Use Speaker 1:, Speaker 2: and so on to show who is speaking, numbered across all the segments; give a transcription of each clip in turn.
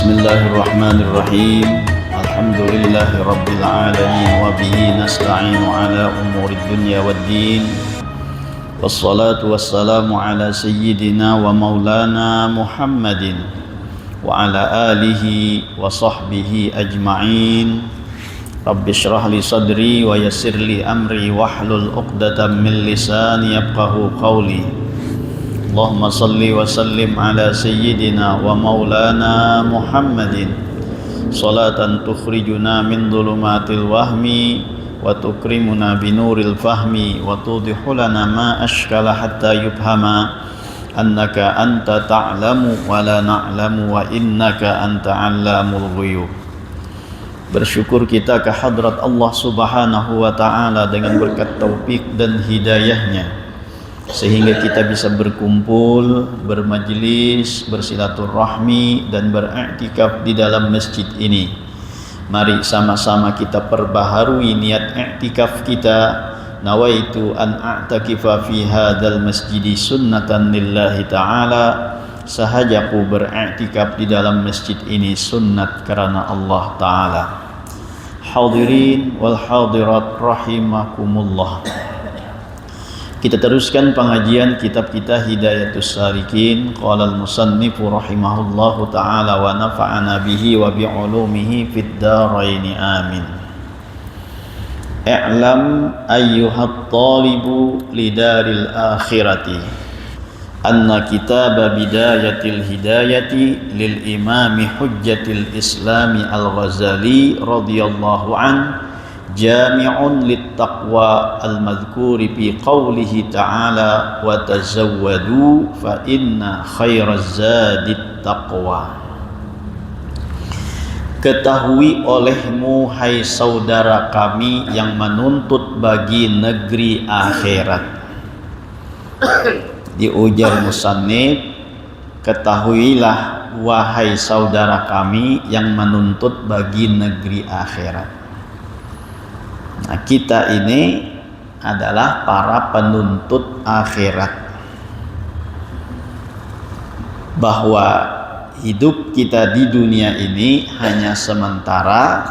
Speaker 1: Bismillahirrahmanirrahim. Alhamdulillahi rabbil alamin wa bihi nasta'inu ala umuri dunya waddin. Wassalatu wassalamu ala sayyidina wa maulana Muhammadin wa ala alihi wa sahbihi ajma'in. Rabbi shrah li sadri wa yassir li amri wahlul 'uqdatam min lisani yafqahu qawli. Allahumma salli wa sallim ala sayyidina wa maulana Muhammadin salatan tukhrijuna min dhulumatil wahmi wa tukrimuna binuril fahmi wa tudihu lana ma ashkala hatta yubhama annaka anta ta'lamu wa la na'lamu wa innaka anta 'allamul ghuyub. Bersyukur kita ke hadrat Allah Subhanahu wa ta'ala dengan berkat taufik dan hidayahnya sehingga kita bisa berkumpul, bermajlis, bersilaturahmi dan beriktikaf di dalam masjid ini. Mari sama-sama kita perbaharui niat iktikaf kita. Nawaitu an a'takifa fi hadzal masjidi sunnatan lillahi ta'ala. Sahajaku beriktikaf di dalam masjid ini sunnat karena Allah Ta'ala. Hadirin wal hadirat rahimakumullah. Kita teruskan pengajian kitab kita Hidayatus Salikin. Qala al-musannifu rahimahullahu ta'ala wa nafa'ana bihi wa bi'ulumihi fid dharaini amin. I'lam ayyuhat talibu lidaril akhirati anna kitab bidayatil hidayati lil imami hujjatil islami al-Ghazali radhiyallahu anhu jami'un littaqwa al-madhkuri fi qawlihi ta'ala wa tazawwadu fa inna khairaz zadit taqwa. Ketahui olehmu hai saudara kami yang menuntut bagi negeri akhirat. Di ujar musannif, ketahuilah wahai saudara kami yang menuntut bagi negeri akhirat. Nah, kita ini adalah para penuntut akhirat, bahwa hidup kita di dunia ini hanya sementara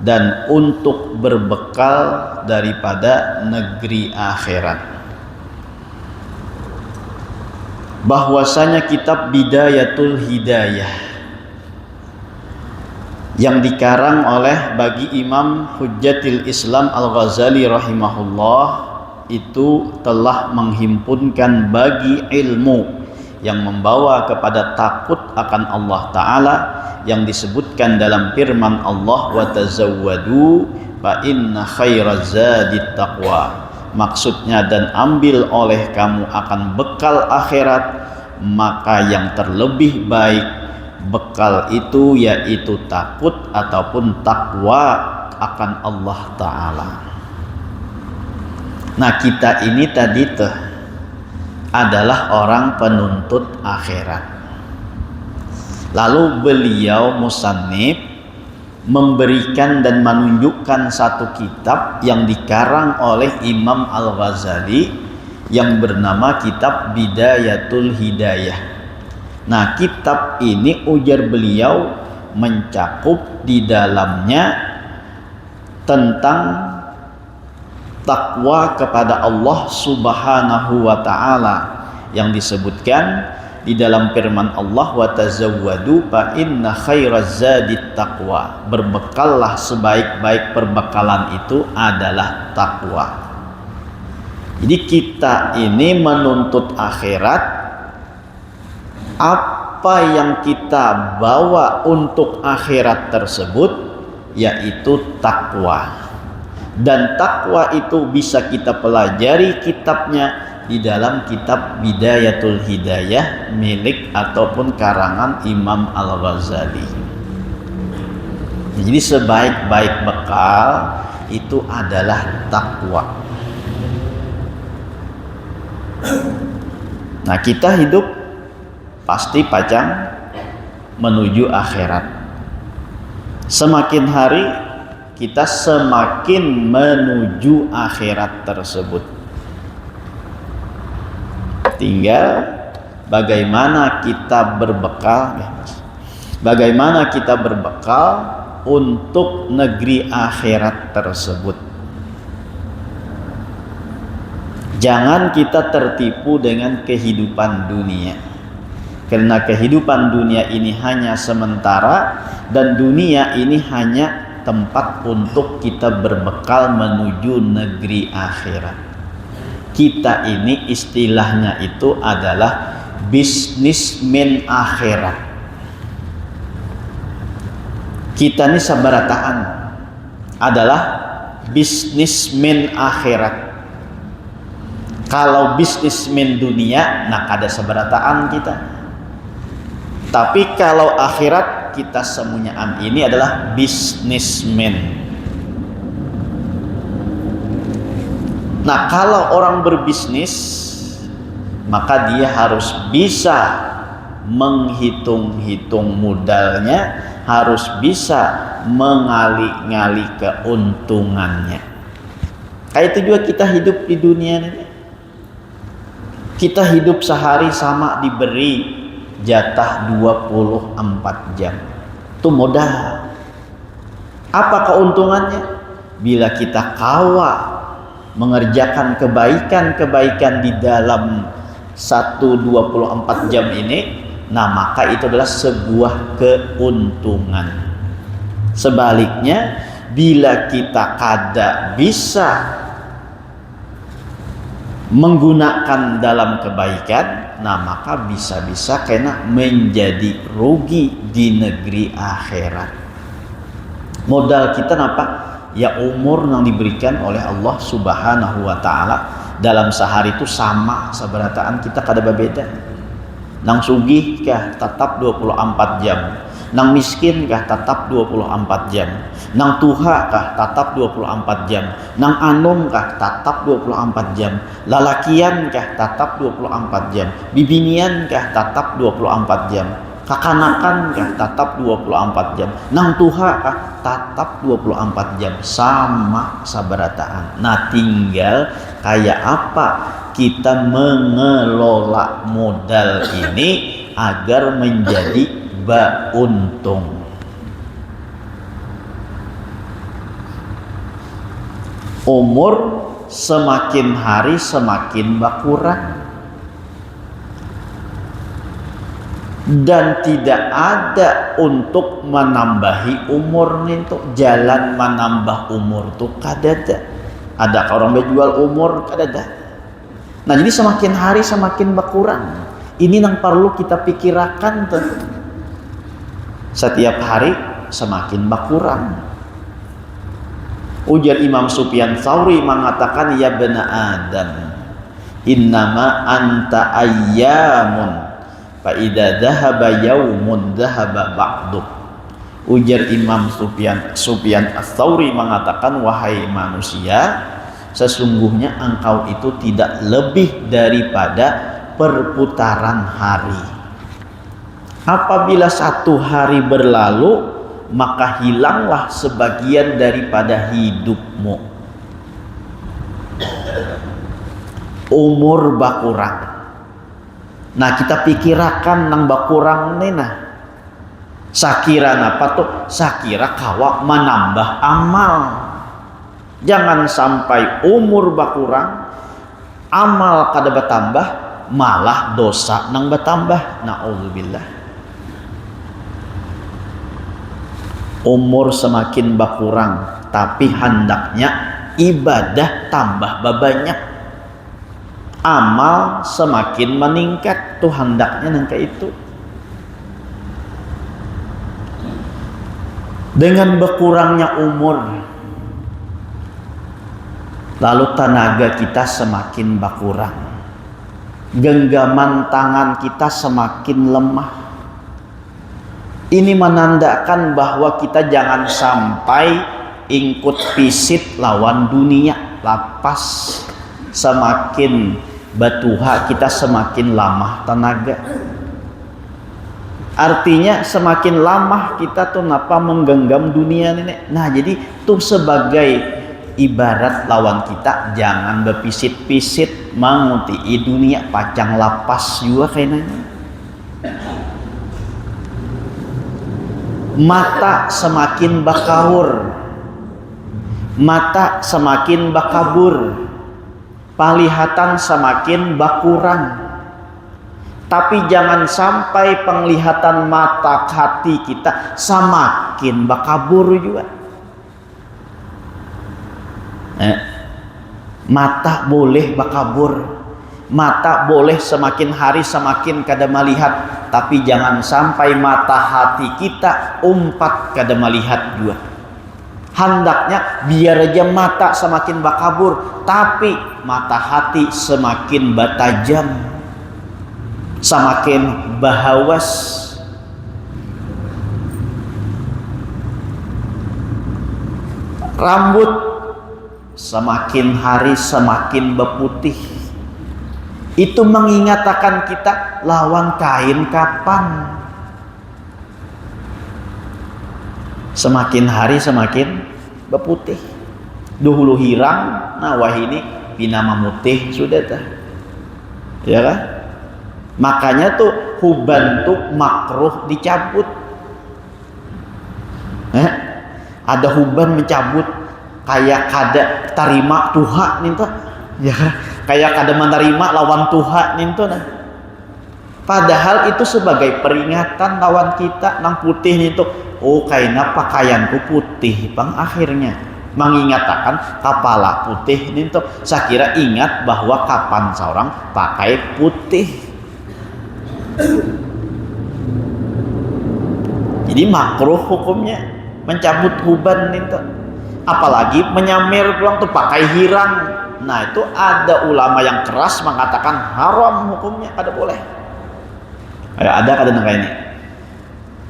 Speaker 1: dan untuk berbekal daripada negeri akhirat. Bahwasanya kitab Bidayatul Hidayah yang dikarang oleh bagi Imam Hujjatil Islam Al-Ghazali rahimahullah itu telah menghimpunkan bagi ilmu yang membawa kepada takut akan Allah Ta'ala yang disebutkan dalam firman Allah wa tazawwadu fa inna khairaz zadit taqwa. Maksudnya, dan ambil oleh kamu akan bekal akhirat, maka yang terlebih baik bekal itu yaitu takut ataupun takwa akan Allah Ta'ala. Nah, kita ini tadi adalah orang penuntut akhirat. Lalu beliau musannif memberikan dan menunjukkan satu kitab yang dikarang oleh Imam Al-Ghazali yang bernama kitab Bidayatul Hidayah. Nah, kitab ini ujar beliau mencakup di dalamnya tentang takwa kepada Allah Subhanahu wa ta'ala yang disebutkan di dalam firman Allah wa tazawwadu fa inna khairaz zadit taqwa. Berbekallah, sebaik-baik perbekalan itu adalah takwa. Jadi kita ini menuntut akhirat. Apa yang kita bawa untuk akhirat tersebut yaitu takwa. Dan takwa itu bisa kita pelajari kitabnya di dalam kitab Bidayatul Hidayah milik ataupun karangan Imam Al-Ghazali. Jadi sebaik-baik bekal itu adalah takwa. Nah, kita hidup pasti pacang menuju akhirat. Semakin hari kita semakin menuju akhirat tersebut. Tinggal bagaimana kita berbekal, Bagaimana kita berbekal untuk negeri akhirat tersebut. Jangan kita tertipu dengan kehidupan dunia, karena kehidupan dunia ini hanya sementara, dan dunia ini hanya tempat untuk kita berbekal menuju negeri akhirat. Kita ini istilahnya itu adalah bisnismen akhirat. Kita ini sabarataan adalah bisnismen akhirat. Kalau bisnismen dunia, nah ada sabarataan kita. Tapi kalau akhirat, kita semuanya ini adalah bisnismen. Nah, kalau orang berbisnis, maka dia harus bisa menghitung-hitung modalnya, harus bisa mengali-ngali keuntungannya. Kayak itu juga kita hidup di dunia ini. Kita hidup sehari sama diberi jatah 24 jam. Itu modal. Apa keuntungannya? Bila kita kawal mengerjakan kebaikan-kebaikan di dalam 24 jam ini, nah maka itu adalah sebuah keuntungan. Sebaliknya, bila kita kada bisa menggunakan dalam kebaikan, nah maka bisa-bisa kena menjadi rugi di negeri akhirat. Modal kita apa? Ya umur yang diberikan oleh Allah Subhanahu wa ta'ala. Dalam sehari itu sama sabarataan kita kada berbeda. Nang sugih kah tetap 24 jam, nang miskin kah tetap 24 jam, nang tuha kah tetap 24 jam, nang anom kah tetap 24 jam, lalakian kah tetap 24 jam, bibinian kah tetap 24 jam, kakanakan kah tetap 24 jam, nang tuha kah tetap 24 jam, sama sabarataan. Nah tinggal kayak apa kita mengelola modal ini agar menjadi beruntung. Umur semakin hari semakin berkurang, dan tidak ada untuk menambahi umur nih, untuk jalan menambah umur tuh kada ada orang berjual umur kada ada. Nah jadi semakin hari semakin berkurang. Ini yang perlu kita pikirkan tuh. Setiap hari semakin berkurang. Ujar Imam Sufyan Tsauri mengatakan, ya bani Adam, innama anta ayyamun, fa idza dhahaba yaumun dhahaba ba'duk. Ujar Imam Sufyan Tsauri mengatakan, wahai manusia, sesungguhnya engkau itu tidak lebih daripada perputaran hari. Apabila satu hari berlalu, maka hilanglah sebagian daripada hidupmu. Umur berkurang. Nah kita pikirkan nang berkurang nih, nah sakira apa tuh? Sakira kawa menambah amal. Jangan sampai umur berkurang, amal kada bertambah, malah dosa nang bertambah. Na'udzubillah. Umur semakin berkurang, tapi hendaknya ibadah tambah banyak. Amal semakin meningkat, tuh hendaknya nang kayak itu. Dengan berkurangnya umur, lalu tenaga kita semakin berkurang, genggaman tangan kita semakin lemah. Ini menandakan bahwa kita jangan sampai ingkut pisit lawan dunia. Lapas semakin batuha kita semakin lama tenaga. Artinya semakin lama kita tuh napa menggenggam dunia ini. Nah jadi tuh sebagai ibarat lawan kita, jangan berpisit-pisit menguti dunia, pacang lapas juga kayaknya. mata semakin bakaur, mata semakin bakabur, penglihatan semakin bakurang. Tapi jangan sampai penglihatan mata hati kita semakin bakabur juga. Mata boleh bakabur, mata boleh semakin hari semakin kada melihat, tapi jangan sampai mata hati kita umpat kada melihat juga. Hendaknya biar aja mata semakin bakabur, tapi mata hati semakin batajam, semakin bahawas. Rambut semakin hari semakin berputih. Itu mengingatkan kita lawan kain kapan. Semakin hari semakin berputih. Dahulu hirang, nah wah ini pina memutih sudah dah. Ya kan? Makanya tuh huban tuh makruh dicabut. Ada huban mencabut kayak kada terima tuha ninto, ya kayak kada menerima lawan tuha ninto nah. Padahal itu sebagai peringatan lawan kita nang putih ninto. Oh kaina pakaianku putih bang, akhirnya mengingatkan kepala putih ninto. Saya kira ingat bahwa kapan seorang pakai putih. Jadi makruh hukumnya mencabut huban ninto. Apalagi menyamir pulang tuh pakai hirang. Nah itu ada ulama yang keras mengatakan haram hukumnya, kada boleh. Ada kada nangka ini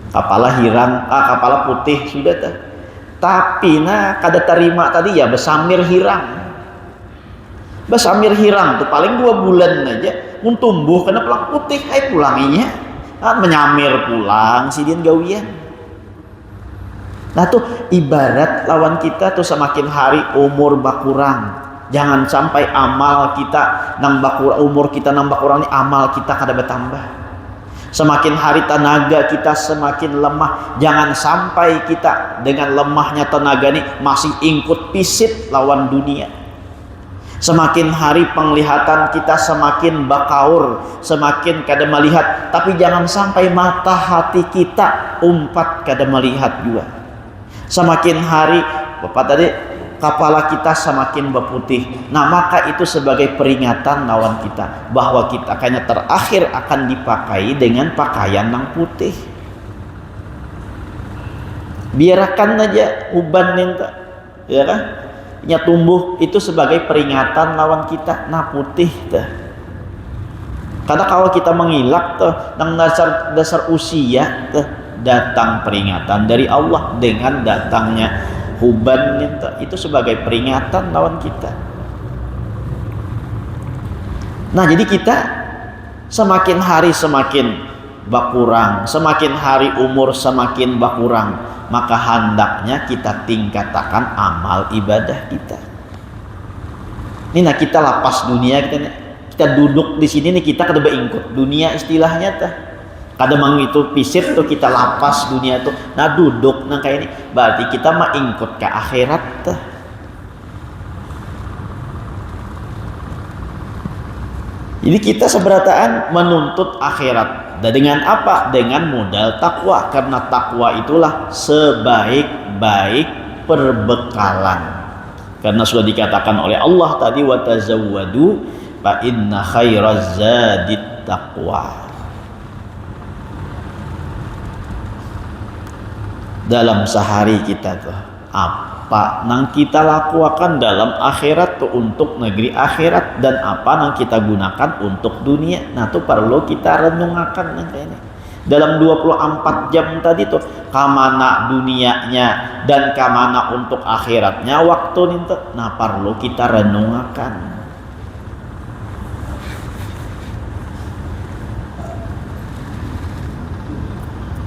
Speaker 1: kepala hirang, kepala putih sudah tuh. Tapi nah kada terima tadi ya besamir hirang. Besamir hirang tuh paling 2 bulan aja mun tumbuh kena pulang putih, hai pulanginya menyamir pulang sidin gawian. Nah tuh ibarat lawan kita tuh semakin hari umur bakurang. Jangan sampai amal kita nang bakurang, umur kita nang bakurang ini amal kita kada bertambah. Semakin hari tenaga kita semakin lemah. Jangan sampai kita dengan lemahnya tenaga ini masih ingkut pisit lawan dunia. Semakin hari penglihatan kita semakin bakaur, semakin kada melihat. Tapi jangan sampai mata hati kita umpat kada melihat juga. Semakin hari bapak tadi kepala kita semakin berputih. Nah maka itu sebagai peringatan lawan kita bahwa kita kayaknya terakhir akan dipakai dengan pakaian yang putih. Biarkan aja uban ninta, ya kan? Nya tumbuh itu sebagai peringatan lawan kita. Nah putih dah. Karena kalau kita mengilak tuh nang dasar usia tuh, datang peringatan dari Allah dengan datangnya huban itu sebagai peringatan lawan kita. Nah jadi kita semakin hari semakin berkurang, semakin hari umur semakin berkurang, maka hendaknya kita tingkatkan amal ibadah kita. Ini nah kita lapas dunia kita duduk di sini nih kita kada beingkut dunia istilahnya tah. Kadang itu pisit tuh kita lapas dunia tuh. Nah duduk nang kayak ini berarti kita mah ingkut ke akhirat tuh. Jadi kita seberataan menuntut akhirat. Dan dengan apa? Dengan modal takwa. Karena takwa itulah sebaik-baik perbekalan. Karena sudah dikatakan oleh Allah tadi wa tazawwadu fa inna khairaz zadit taqwa. Dalam sehari kita tuh apa nang kita lakukan dalam akhirat tuh untuk negeri akhirat dan apa nang kita gunakan untuk dunia. Nah tuh perlu kita renungkan nanti ini dalam 24 jam tadi tuh kamana dunianya dan kamana untuk akhiratnya waktu nih tuh. Nah perlu kita renungkan.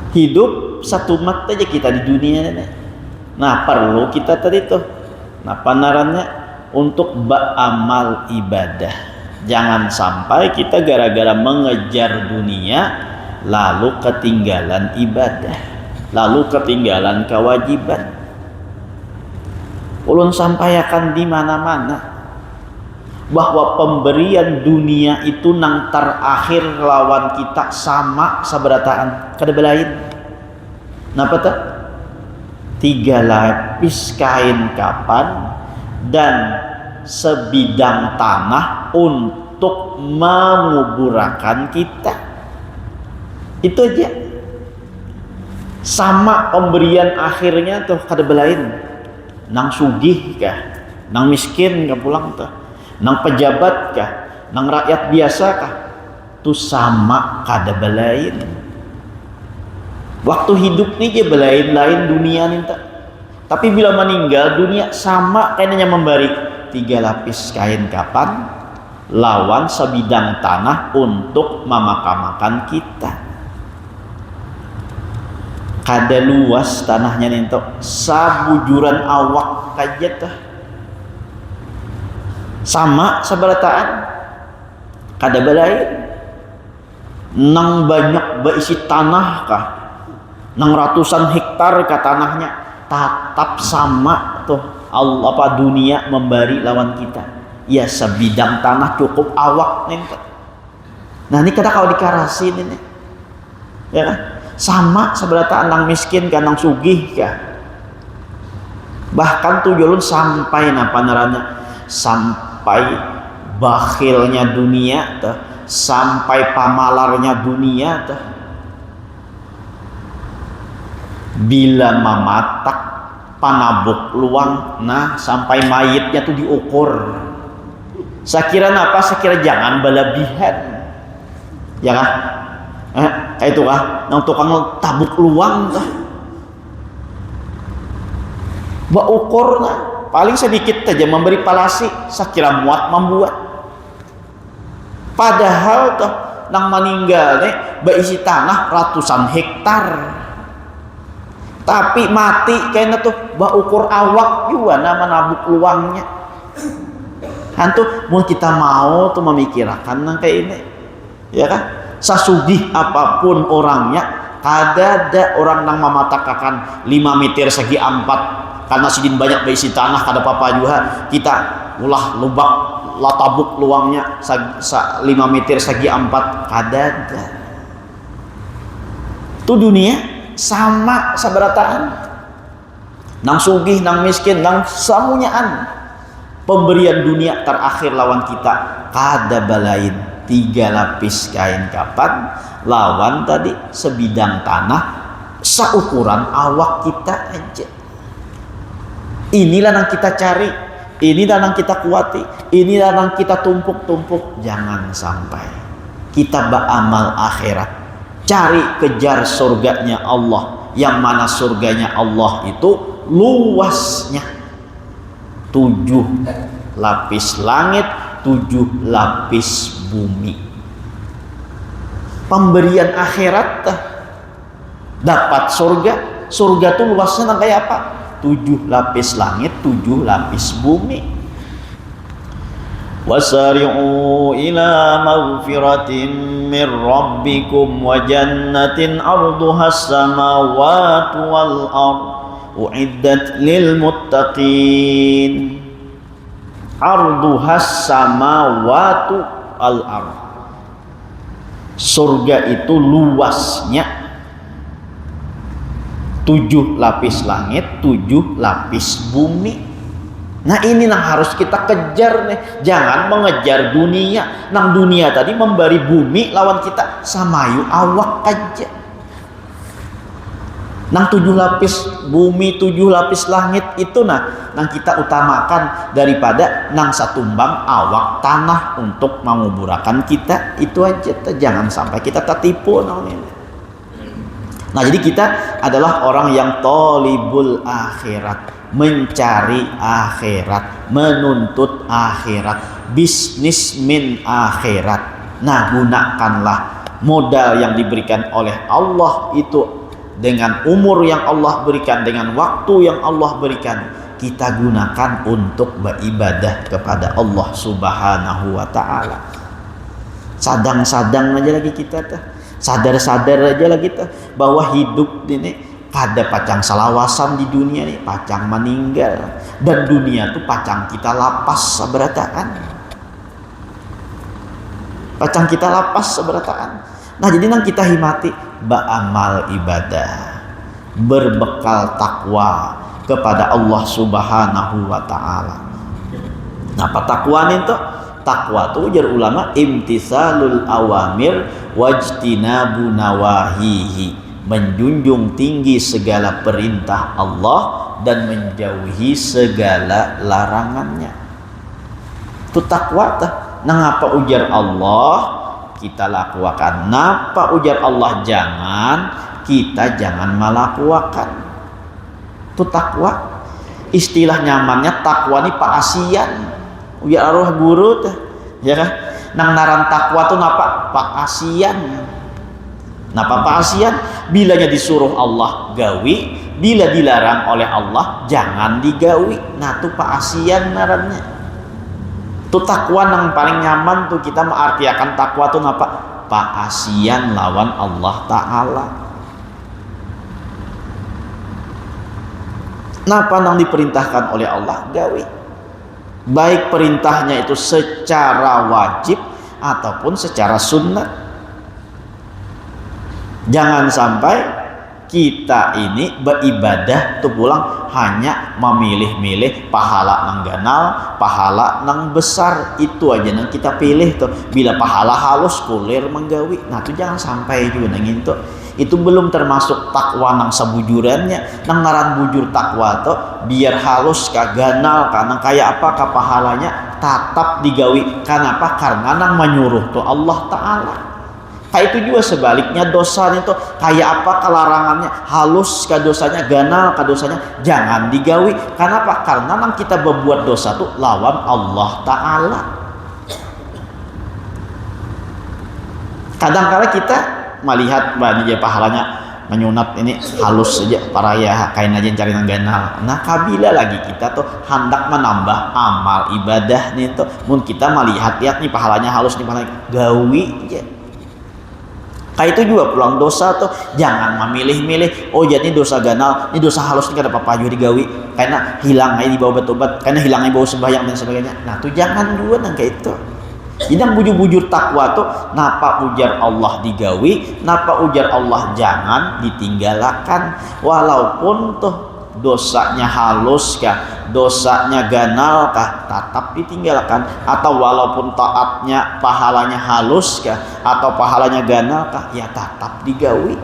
Speaker 1: Hidup satu mata aja kita di dunia ini. Nah perlu kita tadi tuh nah panarannya untuk beramal ibadah. Jangan sampai kita gara-gara mengejar dunia lalu ketinggalan ibadah. lalu ketinggalan kewajiban. Ulun sampaikan di mana-mana bahwa pemberian dunia itu nang terakhir lawan kita sama sabarataan kada belain. Napa tak? 3 lapis kain kapan dan sebidang tanah untuk menguburakan kita. Itu aja. Sama pemberian akhirnya tuh kada belain. Nang sugih kah, nang miskin kah pulang tuh, nang pejabat kah, nang rakyat biasa kah, tuh sama kada belain. Waktu hidup nih je belain-lain dunia nih tak. Tapi bila meninggal dunia sama kayaknya memberi 3 lapis kain kapan lawan sebidang tanah untuk memakamakan kita. Kada luas tanahnya nih tok, sabujuran awak kaja tah. Sama sabarataan kada belain. Nang banyak beisi tanah kah, nang ratusan hektar kah tanahnya, tetap sama tuh Allah apa dunia memberi lawan kita. Ya sebidang tanah cukup awak nih tok. Nah ini kada kau dikarasin ini, ya kan? Sama seberataan nang miskin kan nang sugih kah, bahkan tuh julun sampai napa naranya, sampai bakhilnya dunia tuh, sampai pamalarnya dunia tuh, bila mematak panabuk luang, nah sampai mayitnya tuh diukur. Sakira napa? Sakira jangan berlebihan, ya kan? Kayak itu kah, nang tukang tabuk luang kah, ba ukur nah, paling sedikit aja memberi palasi, sakira muat membuat. Padahal tuh nang meninggal nih beisi tanah ratusan hektar, tapi mati kayaknya tuh ba ukur awak juga nama nabuk luangnya. Hantu mau kita mau tuh memikirkan nang kayak ini, ya kan? Sasugih apapun orangnya, kada ada orang nang mematakakan 5 meter segi 4 karena sidin banyak beisi tanah kada apa-apa juga kita ulah lubak latabuk luangnya 5 meter segi 4 kada ada. Itu dunia sama sabarataan nang sugih nang miskin nang samunyaan, pemberian dunia terakhir lawan kita kada balain 3 lapis kain kapan lawan tadi sebidang tanah seukuran awak kita aja. Inilah yang kita cari, inilah yang kita kuati, inilah yang kita tumpuk-tumpuk. Jangan sampai kita beramal akhirat, cari kejar surganya Allah, yang mana surganya Allah itu luasnya 7 lapis langit, 7 lapis bumi. Pemberian akhirat dapat surga. Surga tuh luasnya kayak apa? 7 lapis langit, 7 lapis bumi. Wasari'u ila maghfiratin min rabbikum wa jannatin arduhas samawati wal ard uiddat lil muttaqin. Arduhas samawatu al ard, surga itu luasnya 7 lapis langit, 7 lapis bumi. Nah ini yang harus kita kejar nih. Jangan mengejar dunia. Nang dunia tadi memberi bumi lawan kita samayu awak aja. Nang 7 lapis bumi, 7 lapis langit itu nang kita utamakan daripada nang satumbang awak tanah untuk menguburakan kita. Itu aja, jangan sampai kita tertipu. Nah jadi kita adalah orang yang tolibul akhirat, mencari akhirat, menuntut akhirat, bisnis min akhirat. Nah gunakanlah modal yang diberikan oleh Allah itu dengan umur yang Allah berikan, dengan waktu yang Allah berikan, kita gunakan untuk beribadah kepada Allah Subhanahu wa ta'ala. Sadang-sadang aja lagi kita sadar-sadar aja lagi bahwa hidup ini kada pacang salawasan di dunia nih, pacang meninggal, dan dunia tuh pacang kita lapas seberataan, pacang kita lapas seberataan. Nah jadi nang kita himati ba'amal ibadah berbekal takwa kepada Allah Subhanahu wa ta'ala. Nah apa takwa itu? Takwa itu ujar ulama imtisalul awamir wajtinabu nawahihi, menjunjung tinggi segala perintah Allah dan menjauhi segala larangannya. Itu takwa tah. Nangapa ujar Allah kita lakukan, napa ujar Allah jangan, kita jangan melakukan. Itu takwa. Istilah nyamannya takwa ini paasian. Ujar arwah guru teh, ya kan? Nang naran takwa tuh napa? Paasian. Napa paasian? Bilanya disuruh Allah gawi, bila dilarang oleh Allah jangan digawi. Nah tuh paasian narannya. Tuh takwa nang paling nyaman tuh kita mengartiakan takwa tuh napa? Paasian lawan Allah Ta'ala. Napa nang diperintahkan oleh Allah gawi, baik perintahnya itu secara wajib ataupun secara sunnah. Jangan sampai kita ini beribadah tuh pulang hanya memilih-milih pahala nang ganal, pahala nang besar, itu aja nang kita pilih tuh. Bila pahala halus kulir menggawi, nah itu jangan sampai juga nang itu belum termasuk takwa nang sebujurannya. Nang ngaran bujur takwa tuh biar halus ka ganal ka nang kayak apa ka pahalanya tetap digawi. Kenapa? Karena nang menyuruh tuh Allah Ta'ala. Kayak itu juga sebaliknya dosanya tuh kayak apa kelarangannya, halus ka dosanya, ganal ka dosanya jangan digawi. Kenapa? Karena nang kita berbuat dosa tuh lawan Allah Ta'ala. Kadang-kala kita melihat dia pahalanya menyunat ini halus saja para ya kain aja cari nang ganal. Nah kabila lagi kita tuh hendak menambah amal ibadah nih tuh, mun kita melihat lihat nih pahalanya halus nih pahalanya gawi aja. Kayak itu juga pulang dosa tuh jangan memilih-milih. Oh jadi dosa ganal, ini dosa halus ini kada apa-apa juga digawi karena hilang aja di bawah obat-obat, karena hilangnya bau sembahyang dan sebagainya. Nah tuh jangan juga nang kayak itu. Jadi bujur-bujur takwa tuh napa ujar Allah digawi, napa ujar Allah jangan ditinggalkan. Walaupun tuh dosanya halus kah, dosanya ganal kah, tetap ditinggalkan. Atau walaupun taatnya pahalanya halus kah, atau pahalanya ganal kah, ya tetap digawi.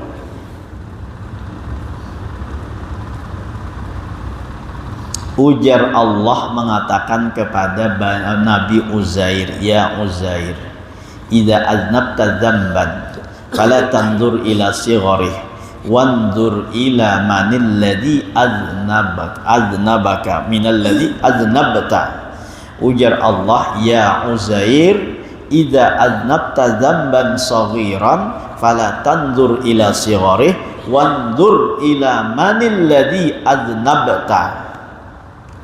Speaker 1: Ujar Allah mengatakan kepada Nabi Uzair, ya Uzair, idza aznabta dzamban fala tanzur ila sigharih wanzur ila manil ladzi aznabaka minal ladzi aznabta. Ujar Allah, ya Uzair, idza aznabta dzamban saghiran fala tanzur ila sigharih wanzur ila manil ladzi aznabta.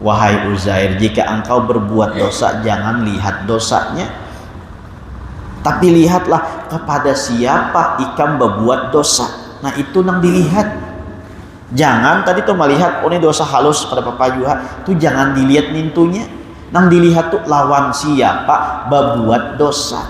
Speaker 1: Wahai Uzair, jika engkau berbuat dosa jangan lihat dosanya, tapi lihatlah kepada siapa ikam berbuat dosa. Nah itu nang dilihat. Jangan tadi tuh melihat oh ini dosa halus pada papa juga, tuh jangan dilihat nintunya. Nang dilihat tuh lawan siapa berbuat dosa.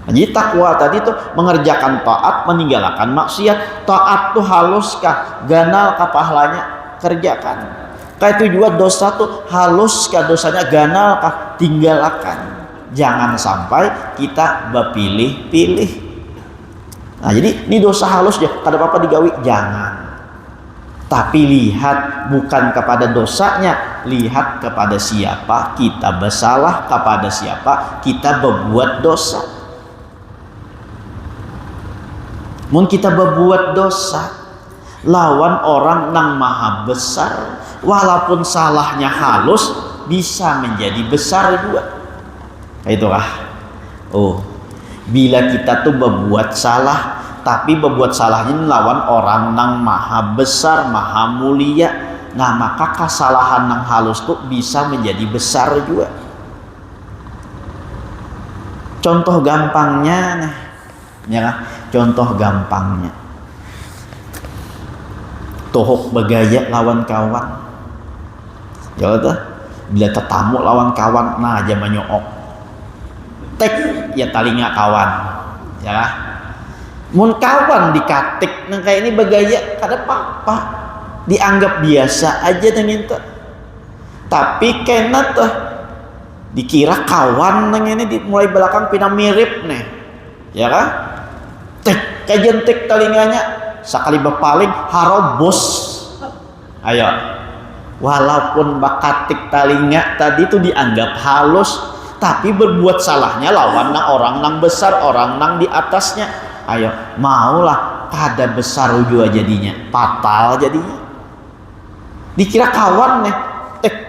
Speaker 1: Nah, jadi takwa tadi tuh mengerjakan taat, meninggalkan maksiat. Taat tuh halus kah, ganal kah pahalanya, kerjakan. Kayak itu juga dosa tuh halus kah dosanya, ganal kah, tinggalkan. Jangan sampai kita berpilih-pilih. Nah jadi ini dosa halus ya, kada apa-apa digawi, jangan. Tapi lihat bukan kepada dosanya, lihat kepada siapa kita bersalah, kepada siapa kita berbuat dosa. Mun kita berbuat dosa lawan orang nang maha besar, walaupun salahnya halus bisa menjadi besar juga. Itulah. Oh, bila kita tuh berbuat salah, tapi berbuat salahnya lawan orang nang maha besar, maha mulia, nah maka kesalahan nang halus tuh bisa menjadi besar juga. Contoh gampangnya nih, ya kan? Contoh gampangnya. tohok begaya lawan kawan. Ya tuh, bila tetamu lawan kawan, nah aja menyook. Tek ya talinga kawan, ya. Mun kawan dikatik, nang kayak ini begaya kada apa-apa, dianggap biasa aja nang itu. Tapi kena tuh dikira kawan nang ini mulai belakang pina mirip nih, ya kan? Tek kajentik talinganya sekali berpaling harobos. Ayo, walaupun bakatik talinga tadi itu dianggap halus, tapi berbuat salahnya lawan nang orang nang besar, orang nang di atasnya. Ayo, maulah kada besar ujua jadinya, fatal jadinya. Dikira kawan nih,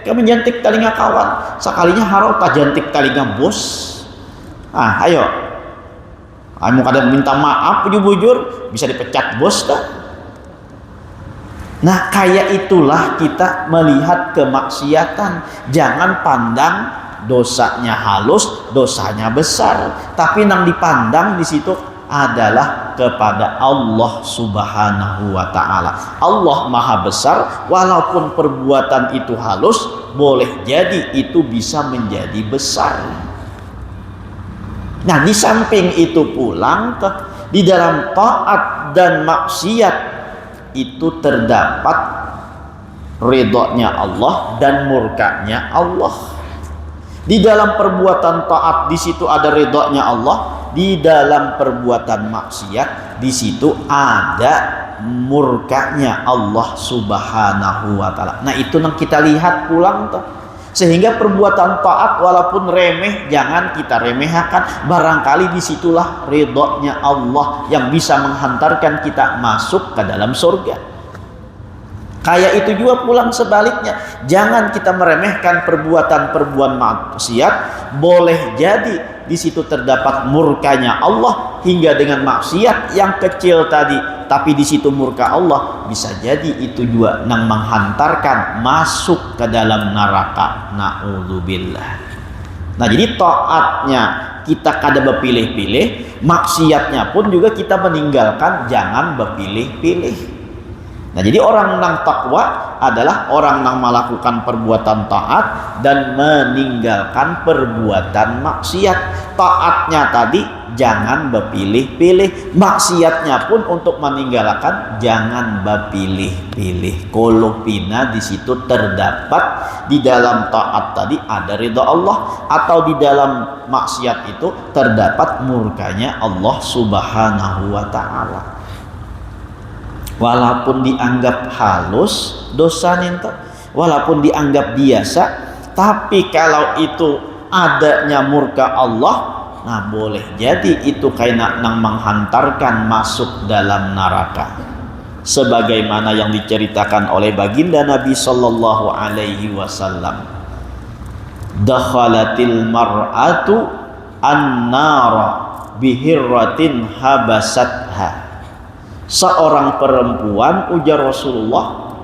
Speaker 1: kami jantik talinga kawan, sekalinya haro tak jantik talinga bos. Ayo, kamu kadang minta maaf bujur-bujur, bisa dipecat bos dah. Nah, kayak itulah kita melihat kemaksiatan. Jangan pandang dosanya halus, dosanya besar, tapi nang dipandang di situ adalah kepada Allah Subhanahu wa Ta'ala. Allah Maha Besar, walaupun perbuatan itu halus, boleh jadi itu bisa menjadi besar. Nah, di samping itu pulang di dalam taat dan maksiat itu terdapat ridhonya Allah dan murkanya Allah. Di dalam perbuatan taat di situ ada ridhonya Allah, di dalam perbuatan maksiat di situ ada murkanya Allah Subhanahu wa Ta'ala. Nah, itu yang kita lihat pulang tuh. Sehingga perbuatan taat walaupun remeh jangan kita remehkan. Barangkali disitulah ridhonya Allah yang bisa menghantarkan kita masuk ke dalam surga. Kayak itu juga pulang sebaliknya. Jangan kita meremehkan perbuatan-perbuatan maksiat. Boleh jadi di situ terdapat murkanya Allah hingga dengan maksiat yang kecil tadi, tapi di situ murka Allah bisa jadi itu juga yang menghantarkan masuk ke dalam neraka. Na'udzubillah. Nah, jadi taatnya kita kada berpilih-pilih, maksiatnya pun juga kita meninggalkan, jangan berpilih-pilih. Nah, jadi orang yang takwa adalah orang yang melakukan perbuatan taat dan meninggalkan perbuatan maksiat. Taatnya tadi jangan berpilih-pilih, maksiatnya pun untuk meninggalkan jangan berpilih-pilih. Kolopina di situ terdapat di dalam taat tadi ada ridha Allah, atau di dalam maksiat itu terdapat murkanya Allah Subhanahu wa Ta'ala. Walaupun dianggap halus dosa itu, walaupun dianggap biasa, tapi kalau itu adanya murka Allah, nah boleh jadi itu kayak nang menghantarkan masuk dalam neraka. Sebagaimana yang diceritakan oleh baginda Nabi sallallahu alaihi wasallam, dakhalatil mar'atu an-nara bihirratin habasatha. Seorang perempuan, ujar Rasulullah,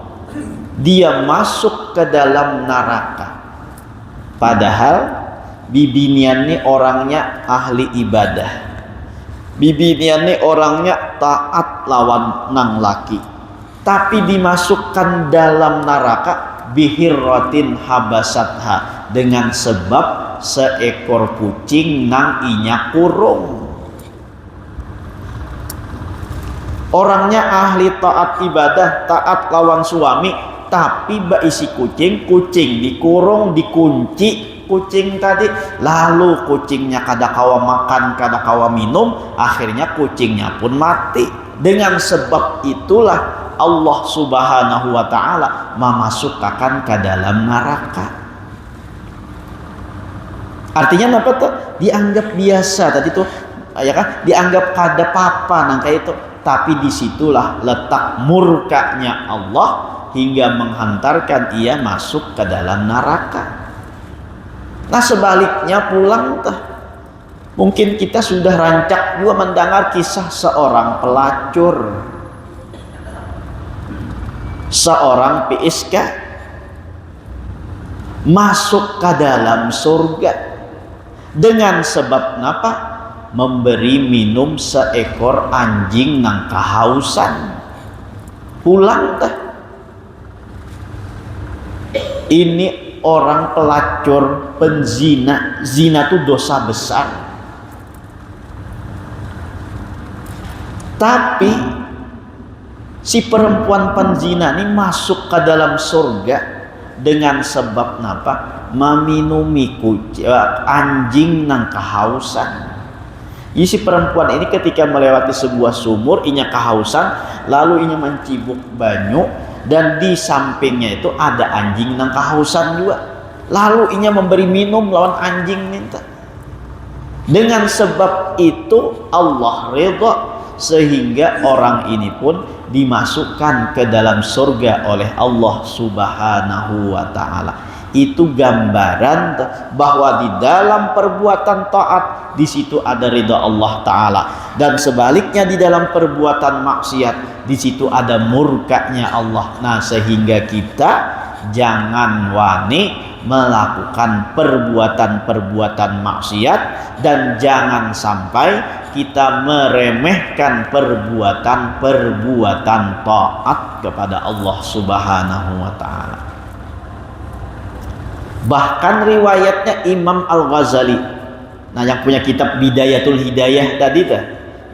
Speaker 1: dia masuk ke dalam neraka, padahal bibinian ini orangnya ahli ibadah, bibinian ini orangnya taat lawan nang laki, tapi dimasukkan dalam neraka bihirratin habasatha, dengan sebab seekor kucing nang inya kurung. Orangnya ahli taat ibadah, taat lawan suami, tapi isi kucing, kucing dikurung, dikunci kucing tadi, lalu kucingnya kada kawa makan, kada kawa minum, akhirnya kucingnya pun mati. Dengan sebab itulah Allah Subhanahu wa Ta'ala memasukkan ke dalam neraka. Artinya apa tuh? Dianggap biasa tadi tuh, ya kan? Dianggap kada apa-apa nang kayak itu. Tapi disitulah letak murkanya Allah hingga menghantarkan ia masuk ke dalam neraka. Nah, sebaliknya pulang tuh, mungkin kita sudah rancak juga mendengar kisah seorang pelacur, seorang PSK masuk ke dalam surga dengan sebab apa? Memberi minum seekor anjing nang kehausan. Pulang teh ini orang pelacur, penzina. Zina itu dosa besar. Tapi si perempuan penzina ini masuk ke dalam surga dengan sebab napa? Meminumi anjing nang kehausan. Jadi si perempuan ini ketika melewati sebuah sumur, inya kehausan, lalu inya mencibuk banyu, dan di sampingnya itu ada anjing nang kehausan juga. Lalu inya memberi minum lawan anjing minta. Dengan sebab itu Allah ridha, sehingga orang ini pun dimasukkan ke dalam surga oleh Allah Subhanahu wa ta'ala. Itu gambaran bahwa di dalam perbuatan taat di situ ada ridha Allah Ta'ala, dan sebaliknya di dalam perbuatan maksiat di situ ada murkanya Allah. Nah, sehingga kita jangan wani melakukan perbuatan-perbuatan maksiat, dan jangan sampai kita meremehkan perbuatan-perbuatan taat kepada Allah Subhanahu wa ta'ala. Bahkan riwayatnya Imam Al-Ghazali, nah yang punya kitab Bidayatul Hidayah tadi tuh,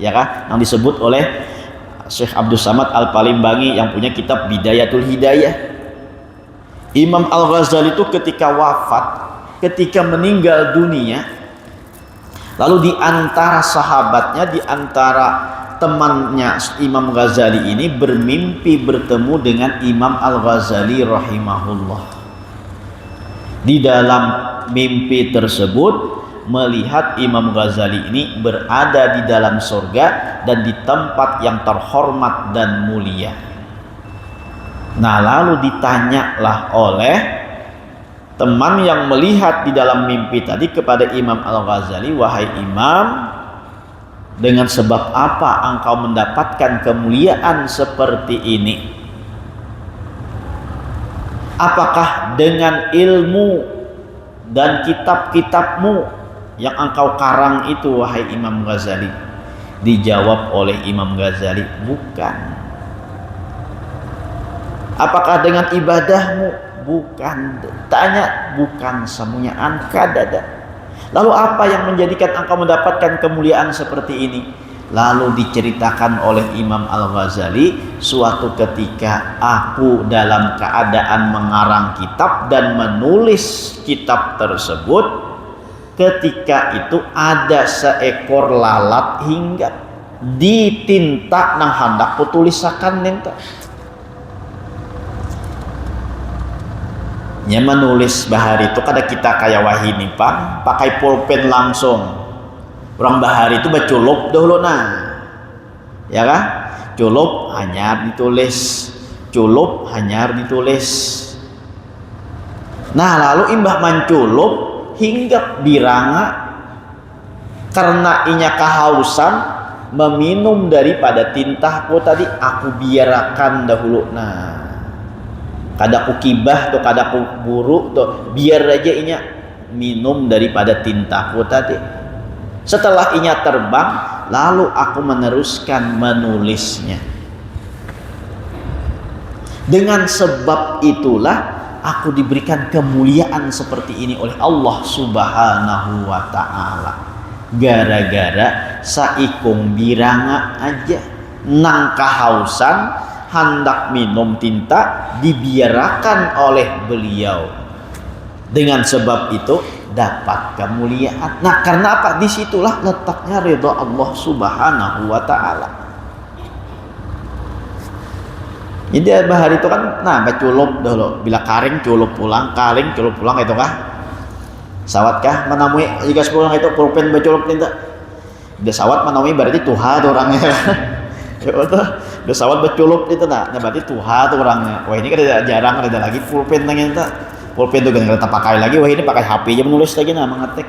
Speaker 1: ya kan, yang disebut oleh Syekh Abdul Samad Al-Palimbangi yang punya kitab Bidayatul Hidayah. Imam Al-Ghazali itu ketika wafat, ketika meninggal dunia, lalu di antara sahabatnya, di antara temannya Imam Ghazali ini bermimpi bertemu dengan Imam Al-Ghazali rahimahullah. Di dalam mimpi tersebut melihat Imam Ghazali ini berada di dalam surga dan di tempat yang terhormat dan mulia. Nah, lalu ditanyalah oleh teman yang melihat di dalam mimpi tadi kepada Imam Al-Ghazali, wahai Imam, dengan sebab apa engkau mendapatkan kemuliaan seperti ini? Apakah dengan ilmu dan kitab-kitabmu yang engkau karang itu, wahai Imam Ghazali? Dijawab oleh Imam Ghazali, bukan. Apakah dengan ibadahmu? Bukan. Tanya, bukan semuanya angkadada. Lalu apa yang menjadikan engkau mendapatkan kemuliaan seperti ini? Lalu diceritakan oleh Imam Al-Ghazali, suatu ketika aku dalam keadaan mengarang kitab dan menulis kitab tersebut, ketika itu ada seekor lalat hinggap di tinta nang hendak kutulisakan ninta. Nya menulis bahari itu kada kita kayak wahini pak, pakai pulpen langsung. Orang bahari itu baculup dahulu ya kan? Culup hanyar ditulis, culup hanyar ditulis. Nah, lalu imbah manculup hinggap diranga karena inya kehausan meminum daripada tintaku tadi, aku biarkan dahulu. Nah, kada ku kibah tuh, kada ku buru tuh, biar aja inya minum daripada tintaku tadi. Setelah inya terbang, lalu aku meneruskan menulisnya. Dengan sebab itulah aku diberikan kemuliaan seperti ini oleh Allah Subhanahu wa ta'ala. Gara-gara saikung biranga aja nang kehausan hendak minum tinta, dibiarkan oleh beliau. Dengan sebab itu dapat kemuliaan. Nah, karena apa? Disitulah letaknya ridha Allah Subhanahu wa ta'ala. Jadi bahari itu kan, nah baculup dahulu, bila karing culup pulang, karing culup pulang, itu kah? Sawat kah menamui jika sepulang itu pulpen baculup tinta. Dia sawat menamui berarti tuha tuh orangnya. Ya betul. Dia sawat baculup itu nah berarti tuha tuh orangnya. Wah, ini kan jarang ada lagi pulpen nanya. Pulpen itu kan kita pakai lagi, wah ini pakai HP aja menulis lagi, nah mengetik.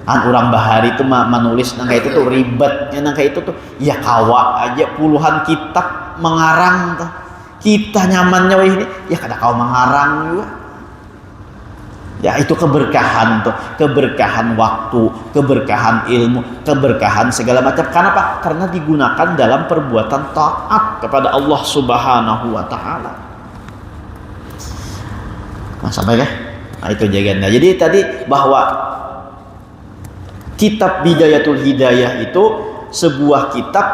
Speaker 1: Orang bahari itu menulis nang kayak itu tuh ribetnya, nang kayak itu tuh ya kawa aja puluhan kitab mengarang tuh. Kita nyamannya wah ini ya kada kau mengarang juga. Ya itu keberkahan tuh, keberkahan waktu, keberkahan ilmu, keberkahan segala macam. Kenapa? Karena digunakan dalam perbuatan taat kepada Allah Subhanahu wa ta'ala. Nah, sampai kan? Nah, itu jaganya. Jadi tadi bahwa kitab Bidayatul Hidayah itu sebuah kitab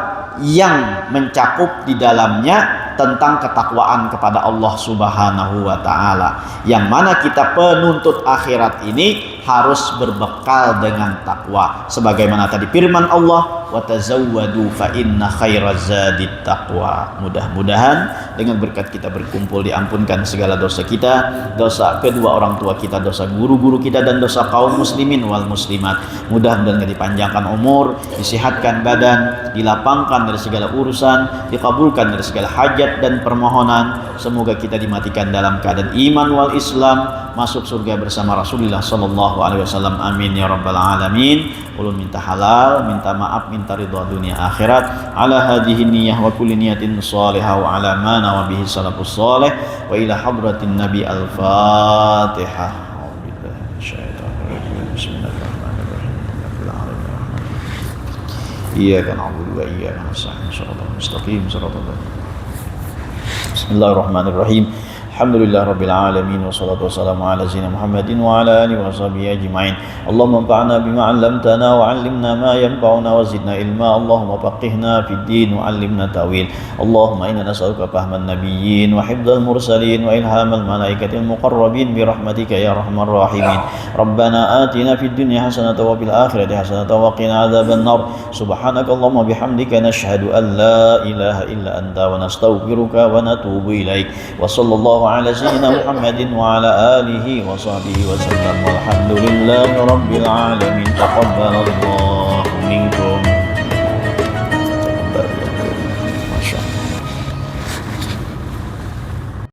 Speaker 1: yang mencakup di dalamnya tentang ketakwaan kepada Allah Subhanahu wa taala, yang mana kita penuntut akhirat ini harus berbekal dengan takwa, sebagaimana tadi firman Allah, wa tazawwadu fa inna khairaz zadit taqwa. Mudah-mudahan dengan berkat kita berkumpul diampunkan segala dosa kita, dosa kedua orang tua kita, dosa guru-guru kita, dan dosa kaum muslimin wal muslimat. Mudah-mudahan dipanjangkan umur, disehatkan badan, dilapangkan dari segala urusan, dikabulkan dari segala hajat dan permohonan. Semoga kita dimatikan dalam keadaan iman wal Islam, masuk surga bersama Rasulullah sallallahu alaihi wasallam. Amin ya rabbal alamin. Ulun minta halal, minta maaf, minta ridha dunia akhirat. Ala hadhihi niyyah wa kulli niyatin salihah wa ala ma nawa bihi salafus salih wa ila hadratin nabi al-fatihah. Bismillahirrahmanirrahim. Iyyaka na'budu wa iyyaka nasta'in. Shiratal mustaqim, shiratal ladzina. Bismillahirrahmanirrahim. Alhamdulillah rabbil alamin, wassalatu wassalamu ala sayyidina Muhammadin wa ala alihi wa sahbihi ajma'in. Allahumma anfa'na bima 'allamtana wa 'allimna ma yanfa'una wa zidna ilma. Allahumma faqihna fid din wa 'allimna ta'wil. Allahumma inna nas'aluka fahman nabiyyin wa hifdzal mursalin wa ilhamal malaikatil muqarrabin bi rahmatika ya arhamar rahimin. Rabbana atina fid dunya hasanatan wa fil akhirati hasanatan wa qina adzaban nar. Subhanakallahumma bihamdika nashhadu an la ilaha illa anta wa nastaghfiruka wa natubu ilaik. Wa sallallahu على سيدنا محمد وعلى آله وصحبه وسلم والحمد لله رب العالمين. تقبل الله